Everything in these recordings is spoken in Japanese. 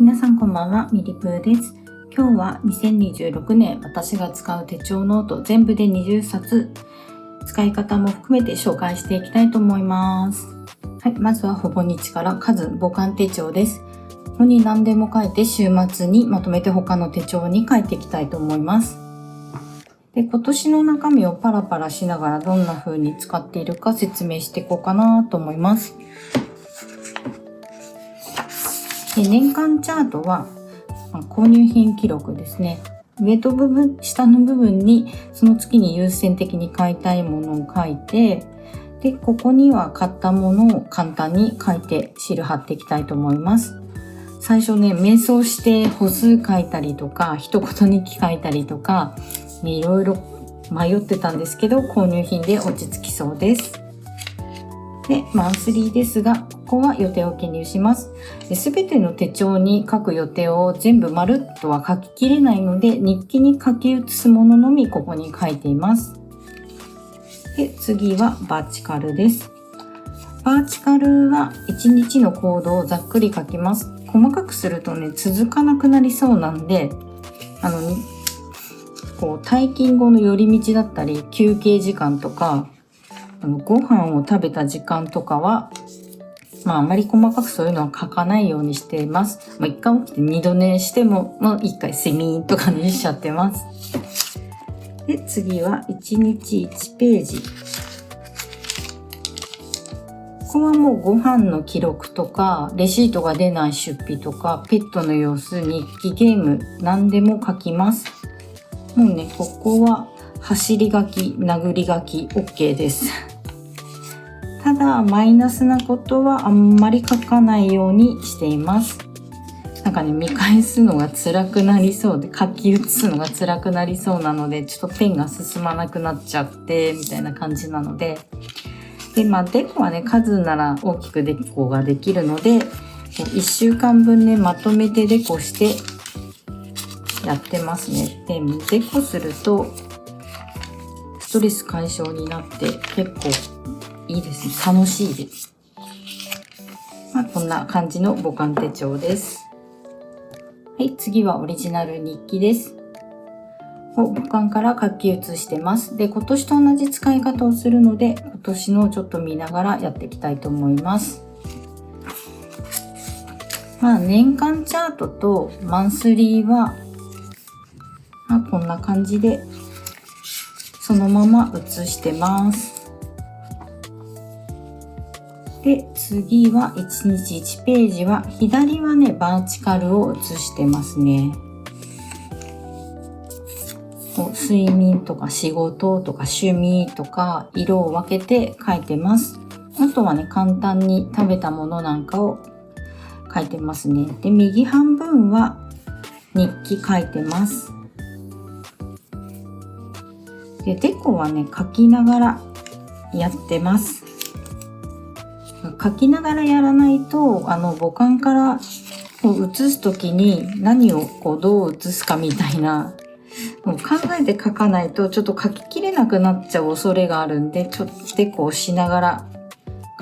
皆さんこんばんは、ミリプーです。今日は2026年私が使う手帳ノート全部で20冊使い方も含めて紹介していきたいと思います。はい、まずはほぼ日から数母漢手帳です。ここに何でも書いて週末にまとめて他の手帳に書いていきたいと思います。で、今年の中身をパラパラしながらどんな風に使っているか説明していこうかなと思います。で、年間チャートは購入品記録ですね。上と部分、下の部分にその月に優先的に買いたいものを書いて、で、ここには買ったものを簡単に書いてシール貼っていきたいと思います。最初ね、迷走して歩数書いたりとか、一言日記書いたりとか、いろいろ迷ってたんですけど、購入品で落ち着きそうです。で、マンスリーですが、ここは予定を記入します。すべての手帳に書く予定を全部まるっとは書ききれないので、日記に書き写すもののみここに書いています。で、次はバーチカルです。バーチカルは1日の行動をざっくり書きます。細かくするとね、続かなくなりそうなんで、退勤後の寄り道だったり、休憩時間とか、ご飯を食べた時間とかは、あんまり細かくそういうのは書かないようにしています。一回起きて二度寝しても、一回睡眠とかにしちゃってます。で、次は1日1ページ。ここはもうご飯の記録とか、レシートが出ない出費とか、ペットの様子、日記、ゲーム、何でも書きます。もうね、ここは走り書き、殴り書き OK です。ただマイナスなことはあんまり書かないようにしています。見返すのが辛くなりそうで、書き写すのが辛くなりそうなので、ちょっとペンが進まなくなっちゃってみたいな感じなので、で、デコはね、数なら大きくデコができるので、1週間分ね、まとめてデコしてやってますね。で、デコするとストレス解消になって結構いいですね。楽しいです。こんな感じの母漢手帳です。はい、次はオリジナル日記です。母漢から書き写してます。で、今年と同じ使い方をするので、今年のちょっと見ながらやっていきたいと思います。年間チャートとマンスリーは、こんな感じでそのまま写してます。で、次は1日1ページは、左はね、バーチカルを写してますね。睡眠とか仕事とか趣味とか色を分けて書いてます。あとはね、簡単に食べたものなんかを書いてますね。で、右半分は日記書いてます。で、デコはね、書きながらやってます。書きながらやらないと、母漢から写すときに何をどう写すかみたいな、もう考えて書かないとちょっと書ききれなくなっちゃう恐れがあるんで、ちょっとデコをしながら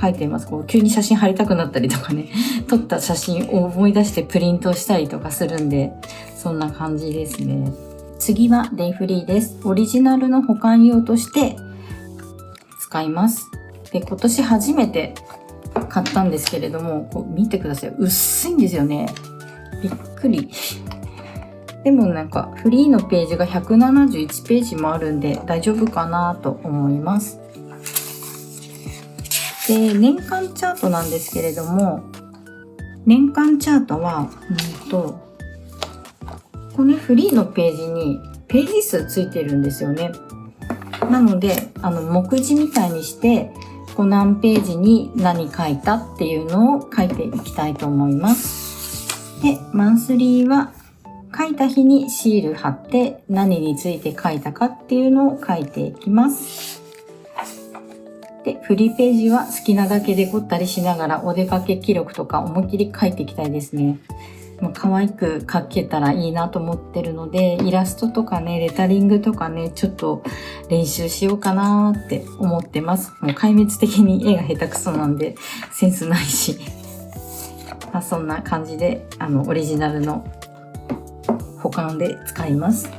書いています。急に写真貼りたくなったりとかね、撮った写真を思い出してプリントしたりとかするんで、そんな感じですね。次はデイフリーです。オリジナルの保管用として使います。で、今年初めて買ったんですけれども、見てください。薄いんですよね。びっくり。でもフリーのページが171ページもあるんで大丈夫かなと思います。で、年間チャートなんですけれども、年間チャートは、このフリーのページにページ数ついてるんですよね。なので、目次みたいにして、何ページに何書いたっていうのを書いていきたいと思います。で、マンスリーは書いた日にシール貼って何について書いたかっていうのを書いていきます。で、フリーページは好きなだけデコったりしながらお出かけ記録とか思いっきり書いていきたいですね。可愛く書けたらいいなと思ってるので、イラストとかね、レタリングとかね、ちょっと練習しようかなって思ってます。もう壊滅的に絵が下手くそなんでセンスないし。そんな感じでオリジナルの保管で使います。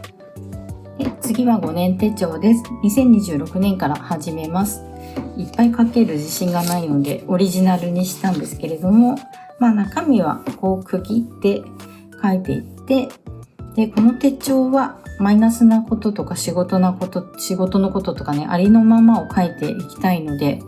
で次は5年手帳です。2026年から始めます。いっぱい書ける自信がないのでオリジナルにしたんですけれども、中身はこう区切って書いていって、でこの手帳はマイナスなこととか仕事のこととかね、ありのままを書いていきたいので、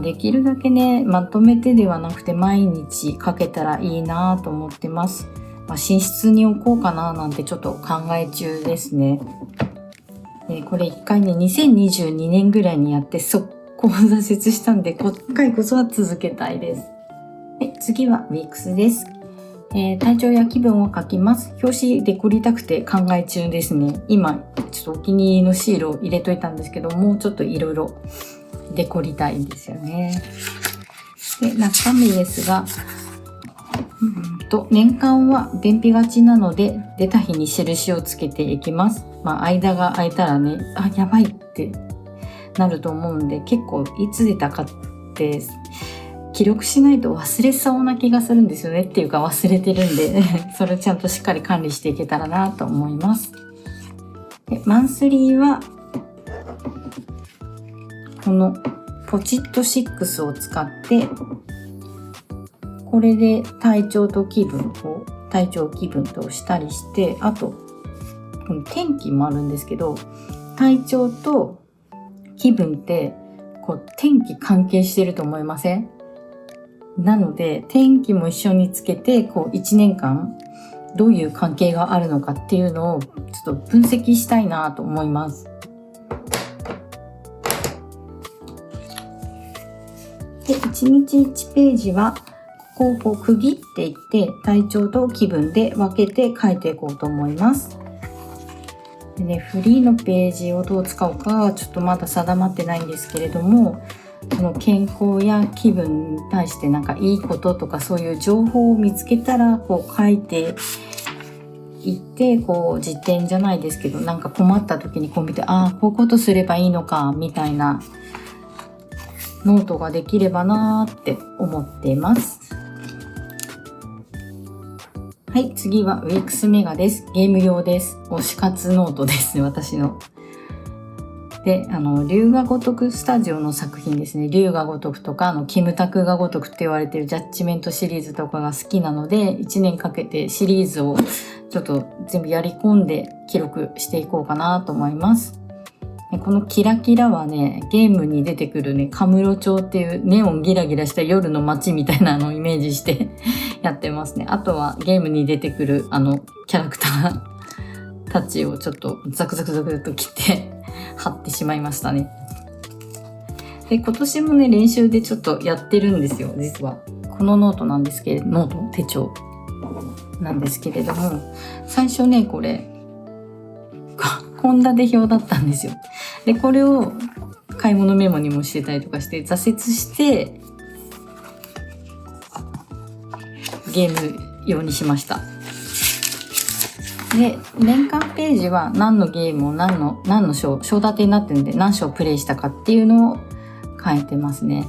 できるだけねまとめてではなくて毎日書けたらいいなと思ってます。寝室に置こうかななんてちょっと考え中ですね。でこれ一回ね2022年ぐらいにやって速攻挫折したんで、今回こそは続けたいです。で次はウィークスです。体調や気分を書きます。表紙デコりたくて考え中ですね。今ちょっとお気に入りのシールを入れといたんですけど、もうちょっといろいろデコりたいんですよね。で中身ですが、年間は便秘がちなので出た日に印をつけていきます。間が空いたらね、やばいってなると思うんで、結構いつ出たかって記録しないと忘れそうな気がするんですよね。っていうか忘れてるんでそれをちゃんとしっかり管理していけたらなと思います。でマンスリーはこのポチッと6を使って、これで体調気分としたりして、あと天気もあるんですけど、体調と気分って天気関係してると思いません？なので天気も一緒につけて1年間どういう関係があるのかっていうのをちょっと分析したいなと思います。で1日1ページはここを区切っていって体調と気分で分けて書いていこうと思います。でね、フリーのページをどう使うかはちょっとまだ定まってないんですけれども、その健康や気分に対していいこととかそういう情報を見つけたら書いていって、実典じゃないですけど、困った時に見て、こういうことすればいいのかみたいなノートができればなーって思っています。はい、次はウィークスメガです。ゲーム用です。推し活ノートですね、私の。で、龍が如くスタジオの作品ですね。龍が如くとか、キムタクが如くって言われているジャッジメントシリーズとかが好きなので、1年かけてシリーズをちょっと全部やり込んで記録していこうかなと思います。このキラキラはね、ゲームに出てくるね、カムロ町っていうネオンギラギラした夜の街みたいなのをイメージしてやってますね。あとはゲームに出てくるキャラクターたちをちょっとザクザクザクと切って貼ってしまいましたね。で、今年もね、練習でちょっとやってるんですよ、実は。このノートなんですけれど、ノート手帳なんですけれども、最初ね、これ献立表だったんですよ。でこれを買い物メモにもしてたりとかして挫折してゲーム用にしました。で年間ページは何のゲームを何の章立てになってるんで何章プレイしたかっていうのを書いてますね。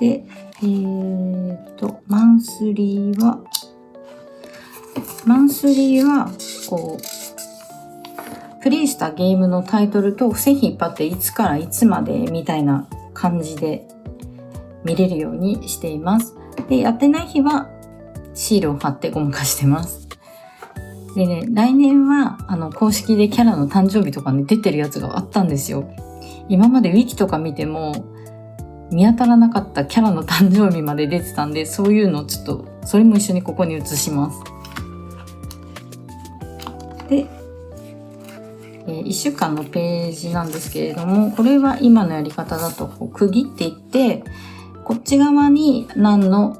でマンスリーはプレイしたゲームのタイトルと付箋引っ張っていつからいつまでみたいな感じで見れるようにしています。でやってない日はシールを貼ってごまかしてます。でね、来年は公式でキャラの誕生日とかね出てるやつがあったんですよ。今までウィキとか見ても見当たらなかったキャラの誕生日まで出てたんで、そういうのをちょっとそれも一緒にここに移します。で1週間のページなんですけれども、これは今のやり方だと区切っていって、こっち側に何の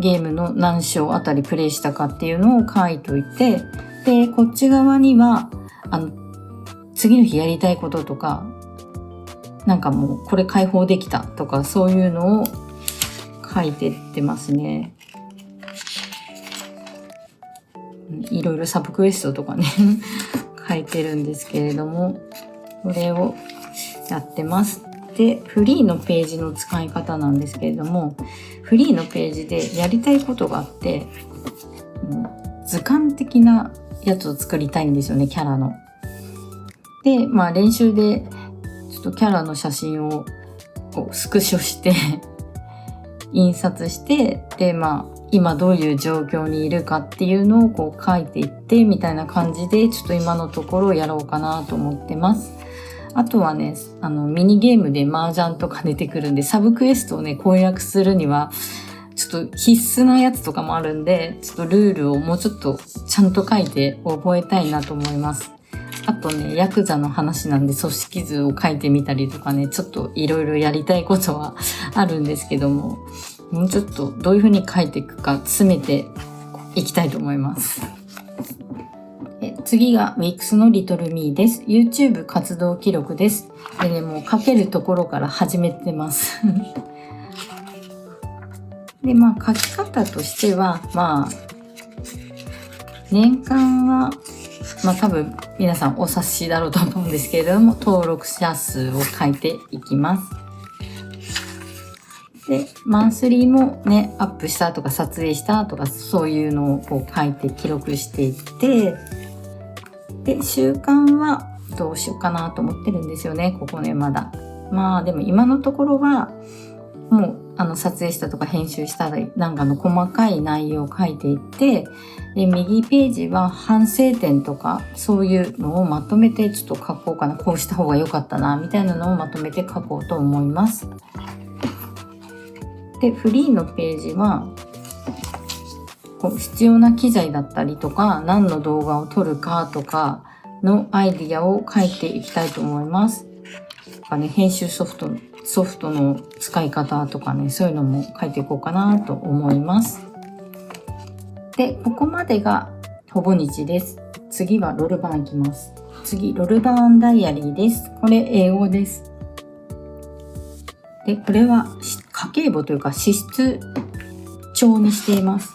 ゲームの何章あたりプレイしたかっていうのを書いといて、でこっち側には次の日やりたいこととか、もうこれ解放できたとかそういうのを書いてってますね。いろいろサブクエストとかね書いてるんですけれども、これをやってます。でフリーのページの使い方なんですけれども、フリーのページでやりたいことがあって、図鑑的なやつを作りたいんですよね、キャラの。で、練習でちょっとキャラの写真をこうスクショして印刷して、で今どういう状況にいるかっていうのをこう書いていってみたいな感じで、ちょっと今のところやろうかなと思ってます。あとはね、ミニゲームで麻雀とか出てくるんで、サブクエストをね攻略するにはちょっと必須なやつとかもあるんで、ちょっとルールをもうちょっとちゃんと書いて覚えたいなと思います。あとね、ヤクザの話なんで組織図を書いてみたりとかね、ちょっといろいろやりたいことはあるんですけども、もうちょっとどういう風に書いていくか詰めていきたいと思います。次が Wix の Little Me です。YouTube 活動記録です。でね、もう書けるところから始めてますで、書き方としては、年間は多分皆さんお察しだろうと思うんですけれども、登録者数を書いていきます。で、マンスリーもね、アップしたとか撮影したとか、そういうのをこう書いて記録していって、で、習慣はどうしようかなと思ってるんですよね、ここね、まだ。でも今のところは、もう撮影したとか編集したりなんかの細かい内容を書いていって、で右ページは反省点とかそういうのをまとめてちょっと書こうかな、こうした方が良かったなみたいなのをまとめて書こうと思います。でフリーのページはこう必要な機材だったりとか、何の動画を撮るかとかのアイディアを書いていきたいと思います。編集ソフトの使い方とかね、そういうのも書いていこうかなと思います。で、ここまでがほぼ日です。次はロルバーンいきます。次、ロルバーンダイアリーです。これ英語です。で、これは家計簿というか支出帳にしています。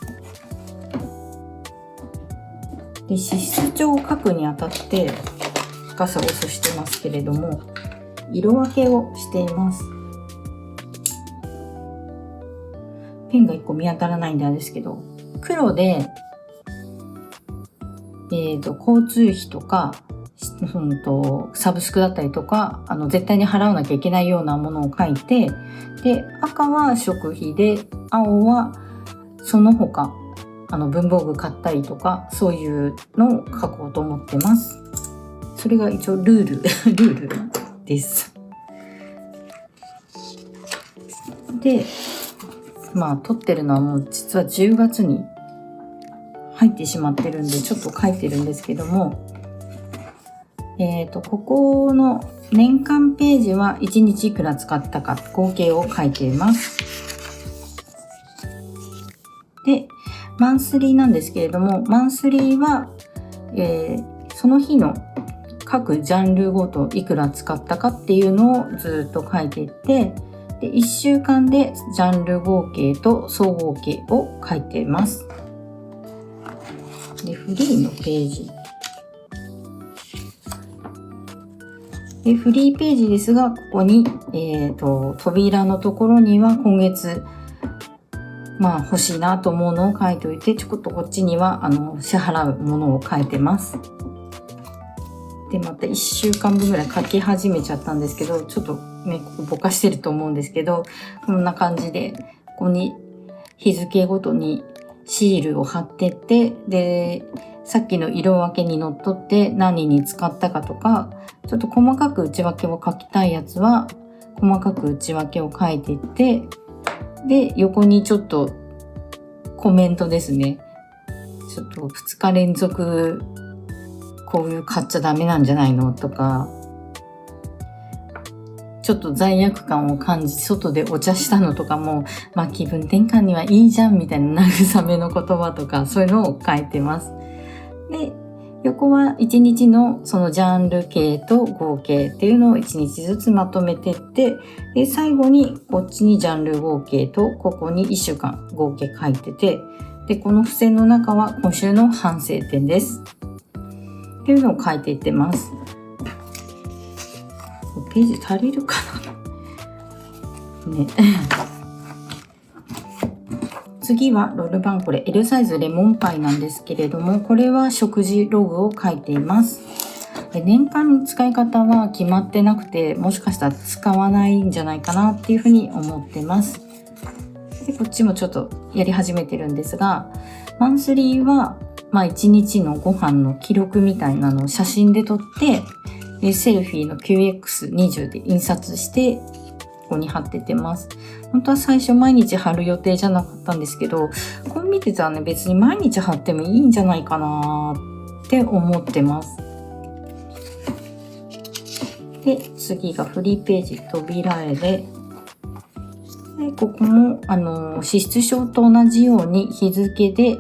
で、支出帳を書くにあたってガサゴソしてますけれども、色分けをしています。ペンが1個見当たらないんであれですけど、黒で、交通費とか、サブスクだったりとか、絶対に払わなきゃいけないようなものを書いて、で、赤は食費で、青はその他、文房具買ったりとか、そういうのを書こうと思ってます。それが一応ルールです。で、撮ってるのはもう実は10月に入ってしまってるんで、ちょっと書いてるんですけども、ここの年間ページは1日いくら使ったか合計を書いています。で、マンスリーなんですけれども、マンスリーは、その日の各ジャンルごといくら使ったかっていうのをずっと書いていって、で1週間でジャンル合計と総合計を書いています。でフリーのページでフリーページですが、ここに、扉のところには今月欲しいなと思うのを書いておいて、ちょっとこっちには支払うものを書いてます。でまた1週間分ぐらい書き始めちゃったんですけど、ちょっとねぼかしてると思うんですけど、こんな感じでここに日付ごとにシールを貼ってって、でさっきの色分けにのっとって何に使ったかとか、ちょっと細かく内訳を書きたいやつは細かく内訳を書いていって、で横にちょっとコメントですね。ちょっと2日連続こういう買っちゃダメなんじゃないのとか、ちょっと罪悪感を感じ外でお茶したのとかも、気分転換にはいいじゃんみたいな慰めの言葉とか、そういうのを書いてます。で横は1日のそのジャンル系と合計っていうのを1日ずつまとめてって、で最後にこっちにジャンル合計とここに1週間合計書いてて、でこの付箋の中は今週の反省点ですっていうのを書いていってます。ページ足りるかな。ね。次はロール版、これ L サイズレモンパイなんですけれども、これは食事ログを書いています。年間の使い方は決まってなくて、もしかしたら使わないんじゃないかなっていうふうに思ってます。でこっちもちょっとやり始めてるんですが、マンスリーは1日のご飯の記録みたいなのを写真で撮って、セルフィーの QX20 で印刷してここに貼っててます。本当は最初毎日貼る予定じゃなかったんですけど、こう見てたらね、別に毎日貼ってもいいんじゃないかなって思ってます。で、次がフリーページ扉絵で、ここも支出書と同じように日付で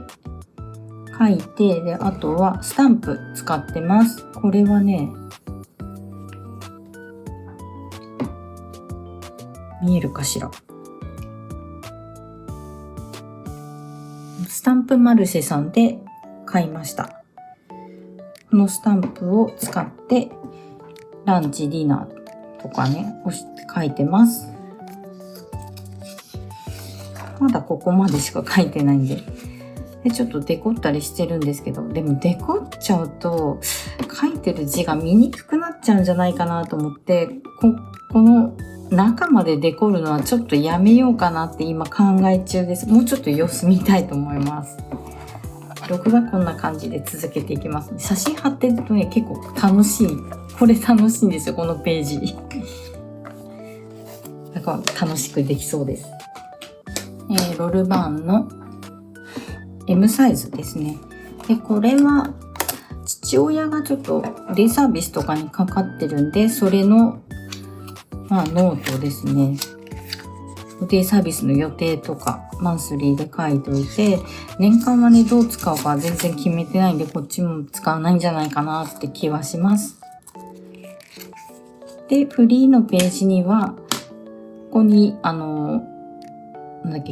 書いて、であとはスタンプ使ってます。これはね、見えるかしら。スタンプマルシェさんで買いました。このスタンプを使ってランチディナーとかね書いてます。まだここまでしか書いてないんで、ちょっとデコったりしてるんですけど、でもデコっちゃうと書いてる字が見にくくなっちゃうんじゃないかなと思って、この中までデコるのはちょっとやめようかなって今考え中です。もうちょっと様子見たいと思います。録画こんな感じで続けていきます。写真貼ってるとね、結構楽しい。これ楽しいんですよ、このページ。なんか楽しくできそうです。ロルバーンの M サイズですね。で、これは父親がちょっとデイサービスとかにかかってるんで、それのノートですね。デイサービスの予定とかマンスリーで書いておいて、年間はねどう使うか全然決めてないんで、こっちも使わないんじゃないかなって気はします。で、フリーのページにはここに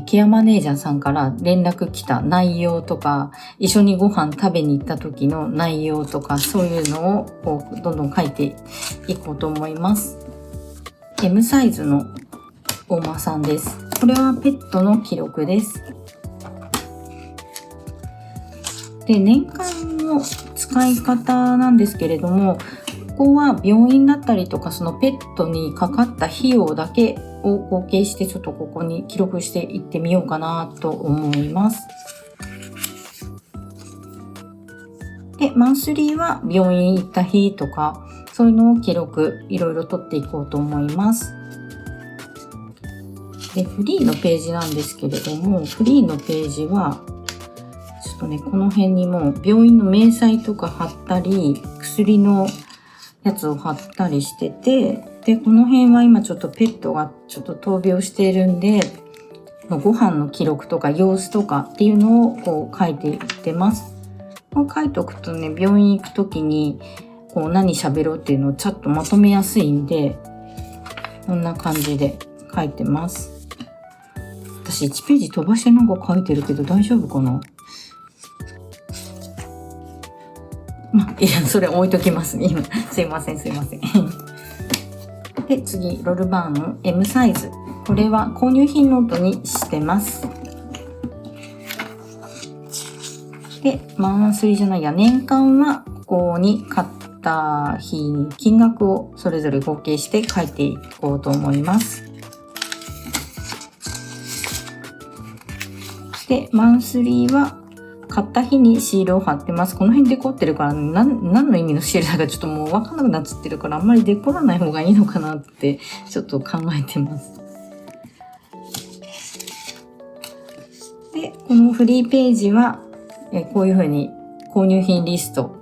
ケアマネージャーさんから連絡来た内容とか、一緒にご飯食べに行った時の内容とか、そういうのをこうどんどん書いていこうと思います。M サイズのお馬さんです。これはペットの記録です。で、年間の使い方なんですけれども、ここは病院だったりとか、そのペットにかかった費用だけを合計して、ちょっとここに記録していってみようかなと思います。で、マンスリーは病院行った日とか、そういうのを記録いろいろ取っていこうと思います。で、フリーのページなんですけれども、フリーのページはちょっとね、この辺にも病院の明細とか貼ったり、薬のやつを貼ったりしてて、で、この辺は今ちょっとペットがちょっと闘病しているんで、ご飯の記録とか様子とかっていうのをこう書いていってます。こう書いておくとね、病院行くときにこう何喋ろうっていうのをちょっとまとめやすいんで、こんな感じで書いてます。私1ページ飛ばしてなんか書いてるけど大丈夫かな。いや、それ置いときますね。今すいません。で、次、ロルバーンの M サイズ。これは購入品ノートにしてます。で、マンスリーじゃないや、年間はここに買った日に金額をそれぞれ合計して書いていこうと思います。で、マンスリーは買った日にシールを貼ってます。この辺デコってるから何の意味のシールだかちょっともう分かんなくなっちゃってるから、あんまりデコらない方がいいのかなってちょっと考えてます。で、このフリーページはこういう風に購入品リスト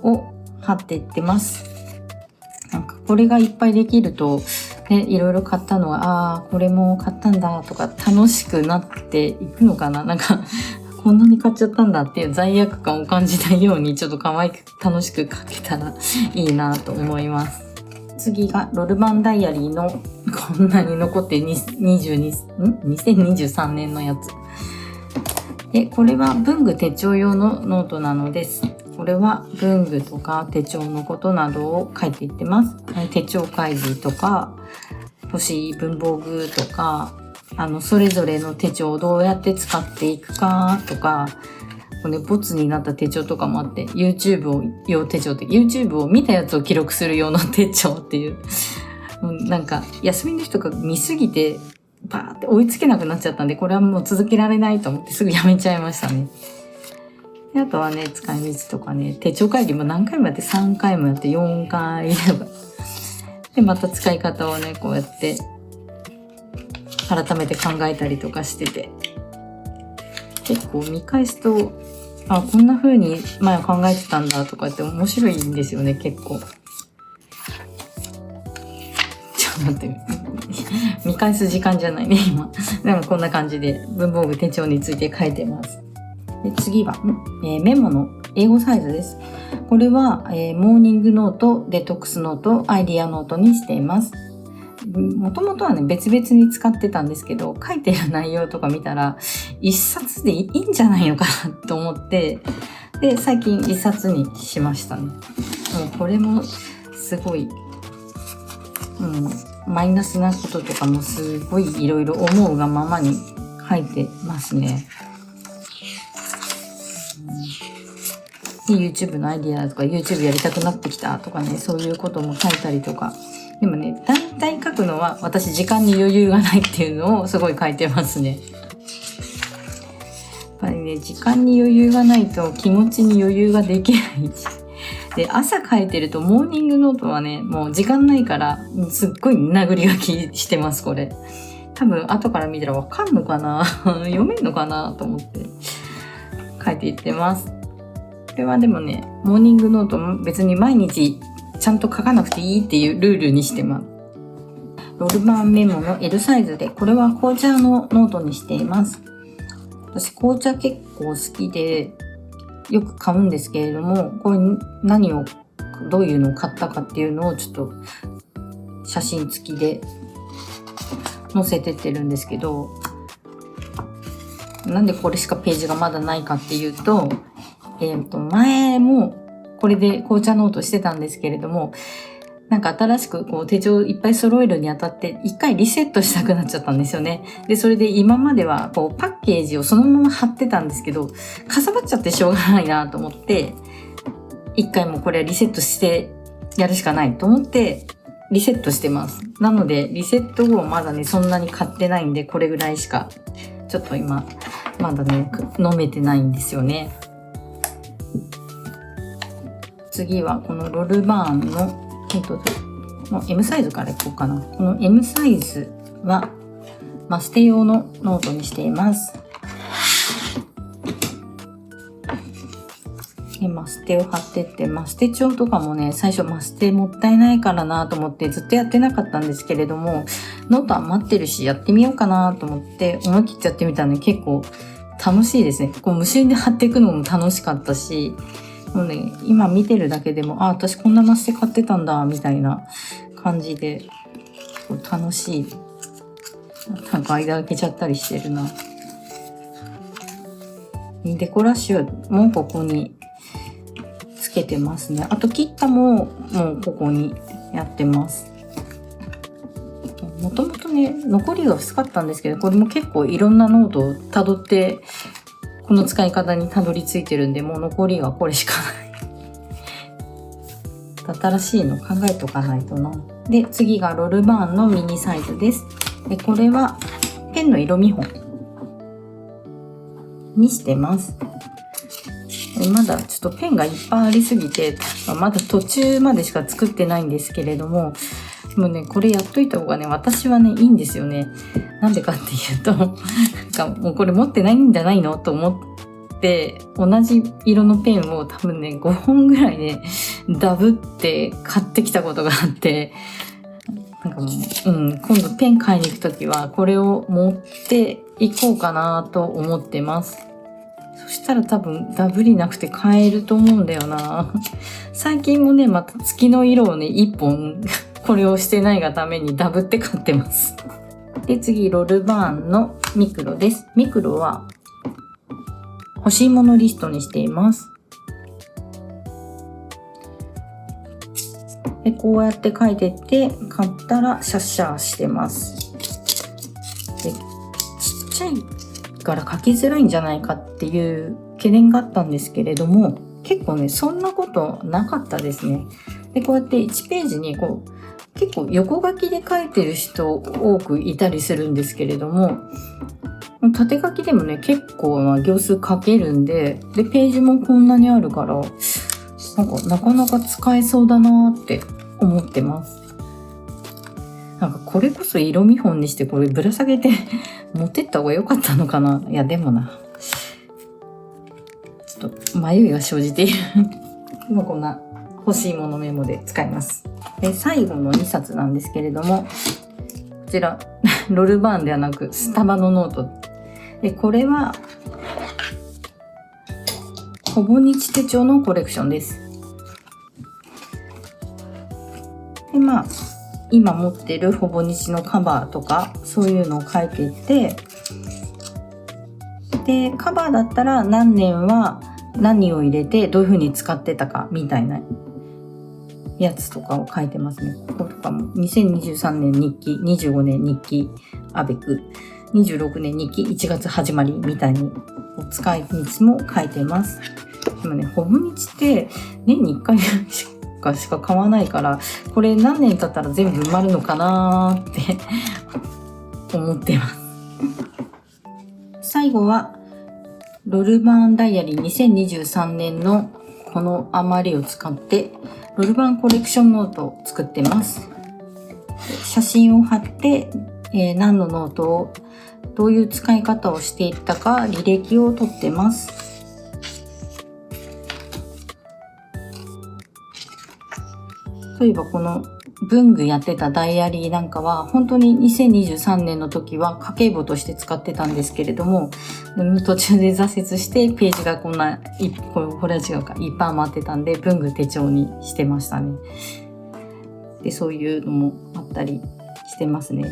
を貼っていってます。なんかこれがいっぱいできるとね、いろいろ買ったのは、これも買ったんだとか楽しくなっていくのかな。なんかこんなに買っちゃったんだっていう罪悪感を感じないように、ちょっと可愛く楽しく書けたらいいなと思います。次がロルバンダイアリーのこんなに残って2023年のやつで、これは文具手帳用のノートなのです。これは文具とか手帳のことなどを書いていってます。手帳開示とか、欲しい文房具とか、それぞれの手帳をどうやって使っていくかとか、ボツになった手帳とかもあって、YouTube 用手帳って、YouTube を見たやつを記録する用の手帳っていう、なんか休みの日とか見すぎてバーって追いつけなくなっちゃったんで、これはもう続けられないと思ってすぐやめちゃいましたね。であとはね、使い道とかね、手帳会議も何回もやって、3回もやって4回とかで、また使い方をねこうやって改めて考えたりとかしてて、結構見返すと、あ、こんな風に前考えてたんだとかって面白いんですよね、結構。待って、見返す時間じゃないね今。でもこんな感じで文房具手帳について書いてます。で次は、メモの英語サイズです。これは、モーニングノート、デトックスノート、アイディアノートにしています。もともとはね別々に使ってたんですけど、書いてる内容とか見たら一冊でいいんじゃないのかなと思って、で最近一冊にしましたね。もうこれもすごい、マイナスなこととかもすごいいろいろ思うがままに書いてますね。で YouTube のアイディアとか YouTube やりたくなってきたとかね、そういうことも書いたりとか。でもね、大体書くのは私時間に余裕がないっていうのをすごい書いてますね。やっぱりね、時間に余裕がないと気持ちに余裕ができない。で、朝書いてるとモーニングノートはね、もう時間ないからすっごい殴り書きしてます、これ。多分後から見たらわかんのかな読めんのかなと思って書いていってます。これはでもね、モーニングノートも別に毎日ちゃんと書かなくていいっていうルールにしてます。ロールバーンメモの L サイズで、これは紅茶のノートにしています。私紅茶結構好きでよく買うんですけれども、これ何をどういうのを買ったかっていうのをちょっと写真付きで載せてってるんですけど、なんでこれしかページがまだないかっていうと、前もこれで紅茶ノートしてたんですけれども、なんか新しくこう手帳いっぱい揃えるにあたって一回リセットしたくなっちゃったんですよね。で、それで今まではこうパッケージをそのまま貼ってたんですけど、かさばっちゃってしょうがないなと思って、一回もこれはリセットしてやるしかないと思ってリセットしてます。なのでリセット後まだねそんなに買ってないんで、これぐらいしかちょっと今まだね飲めてないんですよね。次はこのロルバーンのM サイズからいこうかな。この M サイズはマステ用のノートにしています。でマステを貼ってって、マステ帳とかもね、最初マステもったいないからなと思ってずっとやってなかったんですけれども、ノート余ってるしやってみようかなと思って思い切ってやってみたので結構楽しいですね。こう無心で貼っていくのも楽しかったし、もうね、今見てるだけでも、あ、私こんなマステ買ってたんだみたいな感じで楽しい。なんか間開けちゃったりしてるな。デコラッシュもここにつけてますね。あと切ったももうここにやってます。もともとね残りが薄かったんですけど、これも結構いろんなノートをたどってこの使い方にたどり着いてるんで、もう残りがこれしかない。新しいの考えとかないとな。で次がロルバーンのミニサイズです。でこれはペンの色見本にしてます。まだちょっとペンがいっぱいありすぎて、まだ途中までしか作ってないんですけれども、もうねこれやっといた方がね私はねいいんですよね。なんでかっていうとなんかもうこれ持ってないんじゃないのと思って同じ色のペンを多分ね5本ぐらいねダブって買ってきたことがあって、なんかもう、今度ペン買いに行くときはこれを持っていこうかなと思ってます。そしたら多分ダブりなくて買えると思うんだよな。最近もねまた月の色をね1本これをしてないがためにダブって買ってます。で次ロルバーンのミクロです。ミクロは欲しいものリストにしています。でこうやって書いてって買ったらシャッシャーしてます。でちっちゃいから書きづらいんじゃないかっていう懸念があったんですけれども、結構ねそんなことなかったですね。でこうやって1ページに結構横書きで書いてる人多くいたりするんですけれども、縦書きでもね結構な行数書けるんで、ページもこんなにあるからなかなか使えそうだなって思ってます。これこそ色見本にしてこれぶら下げて持ってった方が良かったのかな。いやでもな、ちょっと迷いが生じている今こんな欲しいものメモで使います。で最後の2冊なんですけれども、こちらロルバーンではなくスタバのノートで、これはほぼ日手帳のコレクションです。で今持ってるほぼ日のカバーとかそういうのを書いていって、でカバーだったら何年は何を入れてどういう風に使ってたかみたいなやつとかを書いてますね。こことかも2023年日記、25年日記アベク、26年日記1月始まりみたいに使い道も書いてます。でもね、ほぼ日って年に1回しか買わないから、これ何年経ったら全部埋まるのかなって思ってます。最後はロルバーンダイアリー2023年のこの余りを使ってロルバーンコレクションノートを作ってます。写真を貼って、何のノートをどういう使い方をしていったか履歴を取ってます。例えばこの文具やってたダイアリーなんかは本当に2023年の時は家計簿として使ってたんですけれども、途中で挫折してページがこれは違うか、いっぱい余ってたんで文具手帳にしてましたね。でそういうのもあったりしてますね。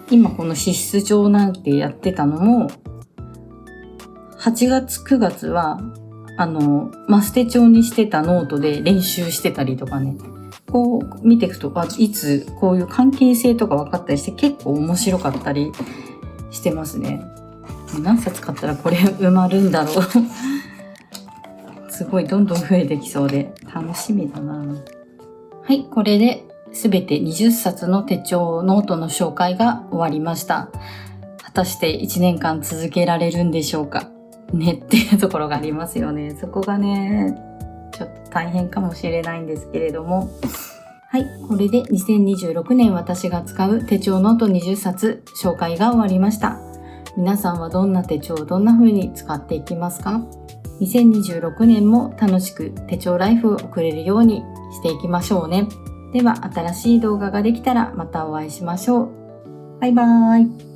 今この支出帳なんてやってたのも8月9月はマステ帳にしてたノートで練習してたりとかね、こう見ていくといつこういう関係性とか分かったりして結構面白かったりしてますね。何冊買ったらこれ埋まるんだろうすごいどんどん増えてきそうで楽しみだな。はい、これで全て20冊の手帳ノートの紹介が終わりました。果たして1年間続けられるんでしょうかねっていうところがありますよね。そこがねちょっと大変かもしれないんですけれども、はい、これで2026年私が使う手帳ノート20冊紹介が終わりました。皆さんはどんな手帳をどんな風に使っていきますか？2026年も楽しく手帳ライフを送れるようにしていきましょうね。では新しい動画ができたらまたお会いしましょう。バイバーイ。